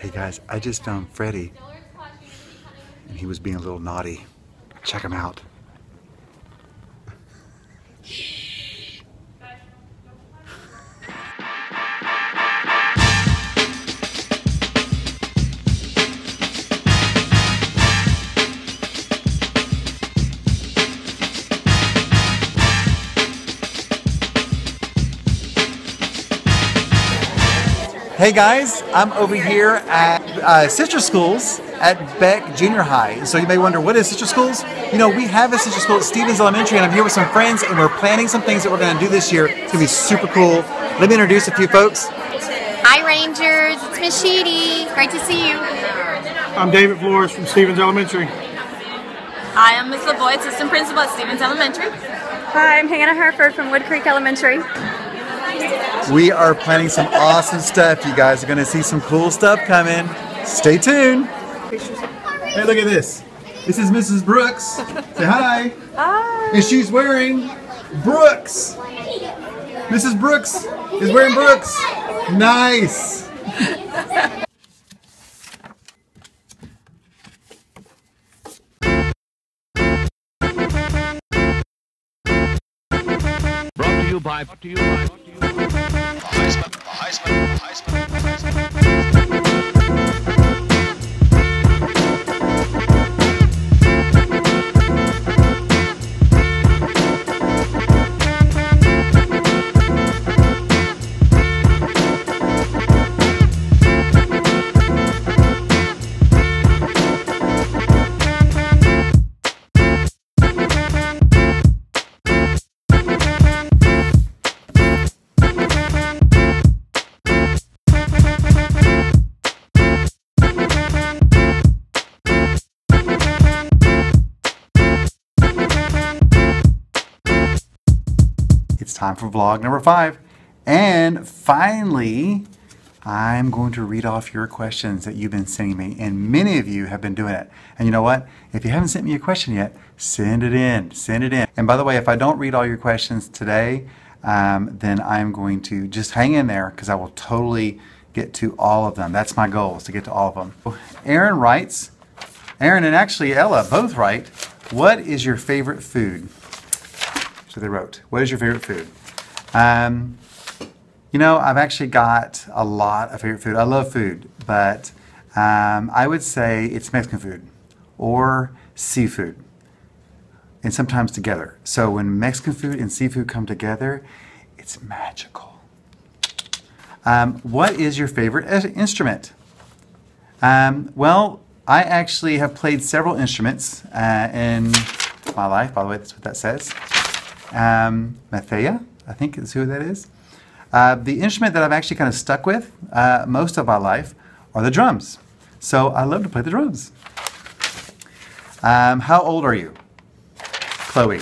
Hey guys, I just found Freddie, and he was being a little naughty. Check him out. Hey guys, I'm over here at Sister Schools at Beck Junior High. So you may wonder, what is Sister Schools? You know, we have a Sister School at Stevens Elementary, and I'm here with some friends, and we're planning some things that we're going to do this year. It's going to be super cool. Let me introduce a few folks. Hi Rangers, it's Miss Sheedy. Great to see you. I'm David Flores from Stevens Elementary. Hi, I'm Ms. LaVoy, Assistant Principal at Stevens Elementary. Hi, I'm Hannah Herford from Wood Creek Elementary. We are planning some awesome stuff. You guys are going to see some cool stuff coming. Stay tuned. Hey, look at this. This is Mrs. Brooks. Say hi. Hi. And she's wearing Brooks. Mrs. Brooks is wearing Brooks. Nice. Brought to you by It's time for vlog number 5. And finally, I'm going to read off your questions that you've been sending me. And many of you have been doing it. And you know what? If you haven't sent me a question yet, send it in. Send it in. And by the way, if I don't read all your questions today, then I'm going to just hang in there because I will totally get to all of them. That's my goal, is to get to all of them. Aaron writes, Aaron and actually Ella both write, what is your favorite food? So they wrote, what is your favorite food? You know, I've actually got a lot of favorite food. I love food, but I would say it's Mexican food or seafood, and sometimes together. So when Mexican food and seafood come together, it's magical. What is your favorite instrument? Well, I actually have played several instruments in my life. By the way, that's what that says. Mathea, I think is who that is. The instrument that I've actually kind of stuck with most of my life are the drums. So I love to play the drums. How old are you? Chloe.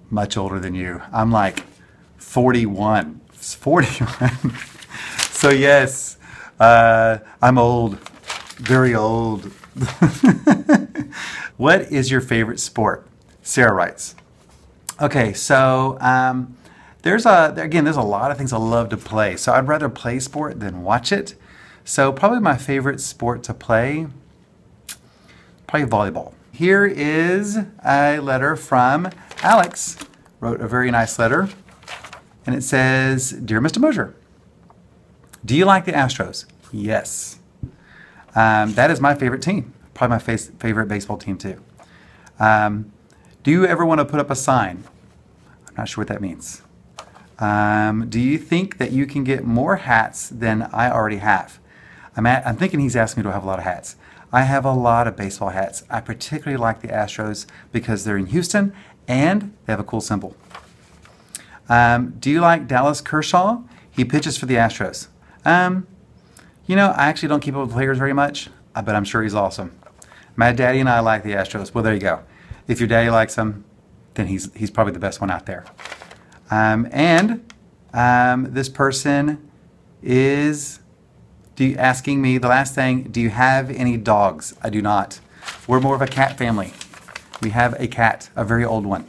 Much older than you. I'm like 41. 41. So yes, I'm old. Very old. What is your favorite sport? Sarah writes. Okay, so there's a lot of things I love to play. So I'd rather play sport than watch it. So probably my favorite sport to play, probably volleyball. Here is a letter from Alex. Wrote a very nice letter. And it says, Dear Mr. Mosher, do you like the Astros? Yes. That is my favorite team. Probably my favorite baseball team too. Do you ever want to put up a sign? I'm not sure what that means. Do you think that you can get more hats than I already have? I'm thinking he's asking me, do I have a lot of hats? I have a lot of baseball hats. I particularly like the Astros because they're in Houston and they have a cool symbol. Do you like Dallas Kershaw? He pitches for the Astros. You know, I actually don't keep up with players very much, but I'm sure he's awesome. My daddy and I like the Astros. Well, there you go. If your daddy likes them, then he's probably the best one out there. This person is asking me, the last thing, do you have any dogs? I do not. We're more of a cat family. We have a cat, a very old one.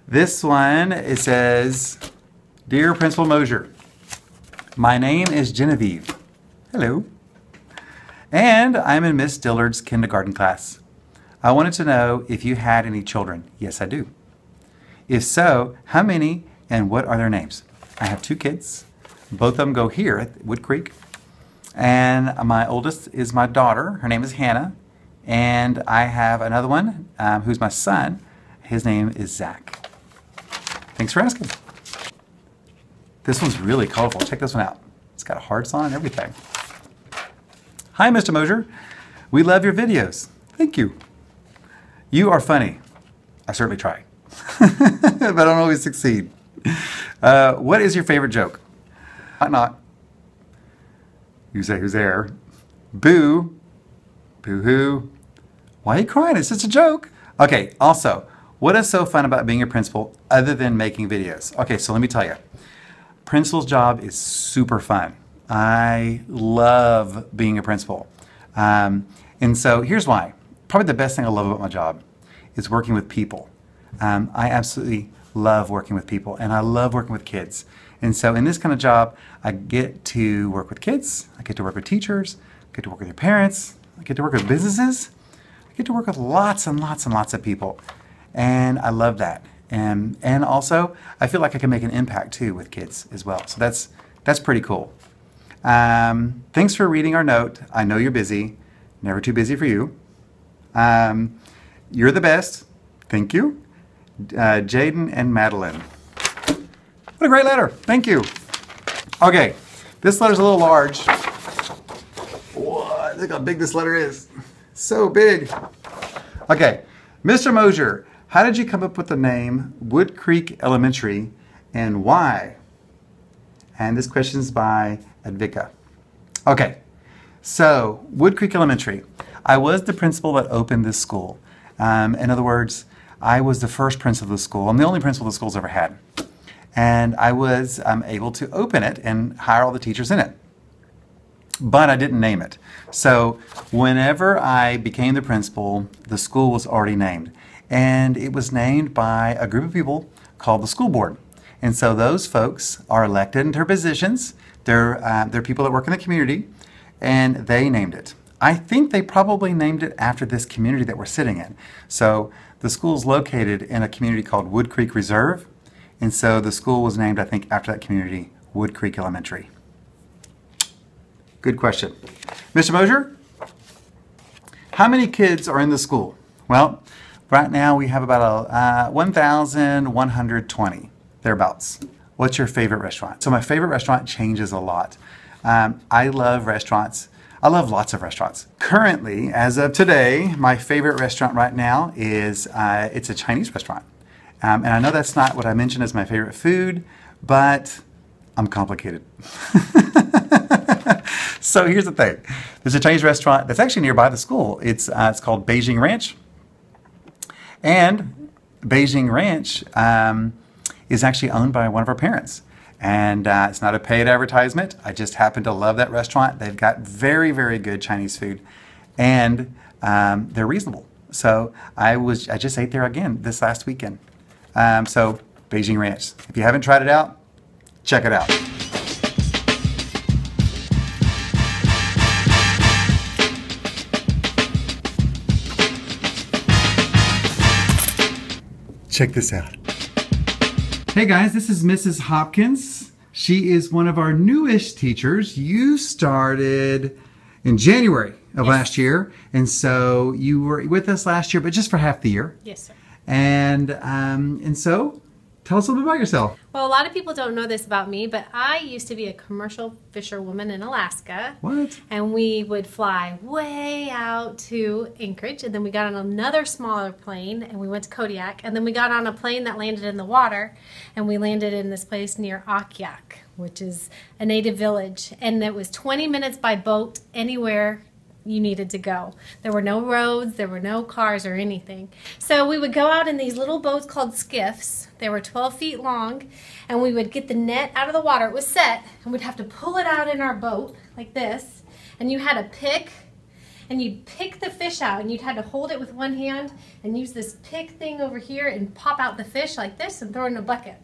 This one, it says, Dear Principal Mosher, my name is Genevieve. Hello. And I'm in Miss Dillard's kindergarten class. I wanted to know if you had any children. Yes, I do. If so, how many and what are their names? I have 2 kids. Both of them go here at Wood Creek. And my oldest is my daughter. Her name is Hannah. And I have another one who's my son. His name is Zach. Thanks for asking. This one's really colorful. Check this one out. It's got hearts on and everything. Hi, Mr. Mosher. We love your videos. Thank you. You are funny. I certainly try. But I don't always succeed. What is your favorite joke? Knock. You say, who's there? Boo. Boo-hoo. Why are you crying? It's just a joke. Okay, also, what is so fun about being a principal other than making videos? Okay, so let me tell you. Principal's job is super fun. I love being a principal. And so here's why. Probably the best thing I love about my job is working with people. I absolutely love working with people, and I love working with kids. And so in this kind of job, I get to work with kids, I get to work with teachers, I get to work with your parents, I get to work with businesses, I get to work with lots and lots and lots of people. And I love that. And also, I feel like I can make an impact too with kids as well. So that's pretty cool. Thanks for reading our note. I know you're busy. Never too busy for you. You're the best. Thank you. Jaden and Madeline. What a great letter. Thank you. Okay, this letter's a little large. Whoa, look how big this letter is. So big. Okay, Mr. Mosher, how did you come up with the name Wood Creek Elementary and why? And this question is by Advika. Okay, so Wood Creek Elementary. I was the principal that opened this school. In other words, I was the first principal of the school. I'm the only principal the school's ever had. And I was able to open it and hire all the teachers in it. But I didn't name it. So whenever I became the principal, the school was already named. And it was named by a group of people called the school board. And so those folks are elected into positions. They're people that work in the community, and they named it. I think they probably named it after this community that we're sitting in. So the school's located in a community called Wood Creek Reserve. And so the school was named, I think, after that community, Wood Creek Elementary. Good question. Mr. Mosher, how many kids are in the school? Well, right now we have about 1,120, thereabouts. What's your favorite restaurant? So my favorite restaurant changes a lot. I love restaurants. I love lots of restaurants. Currently, as of today, my favorite restaurant right now is, it's a Chinese restaurant. And I know that's not what I mentioned as my favorite food, but I'm complicated. So here's the thing. There's a Chinese restaurant that's actually nearby the school. It's called Beijing Ranch. And Beijing Ranch is actually owned by one of our parents. And it's not a paid advertisement. I just happen to love that restaurant. They've got very, very good Chinese food. And they're reasonable. So I just ate there again this last weekend. So Beijing Ranch. If you haven't tried it out, check it out. Check this out. Hey guys, this is Mrs. Hopkins. She is one of our newish teachers. You started in January of last year, and so you were with us last year, but just for half the year. Yes, sir. And so, tell us a little bit about yourself. Well, a lot of people don't know this about me, but I used to be a commercial fisherwoman in Alaska. What? And we would fly way out to Anchorage, and then we got on another smaller plane, and we went to Kodiak, and then we got on a plane that landed in the water, and we landed in this place near Akyak, which is a native village, and it was 20 minutes by boat anywhere you needed to go. There were no roads, there were no cars or anything. So we would go out in these little boats called skiffs. They were 12 feet long, and we would get the net out of the water. It was set, and we'd have to pull it out in our boat like this, and you had a pick, and you'd pick the fish out, and you'd had to hold it with one hand and use this pick thing over here and pop out the fish like this and throw it in a bucket.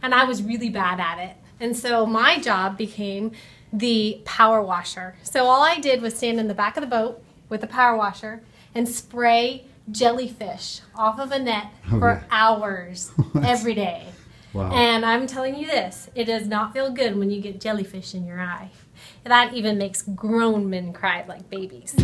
and I was really bad at it. And so my job became the power washer. So all I did was stand in the back of the boat with the power washer and spray jellyfish off of a net for hours every day. Wow. And I'm telling you this, it does not feel good when you get jellyfish in your eye. That even makes grown men cry like babies.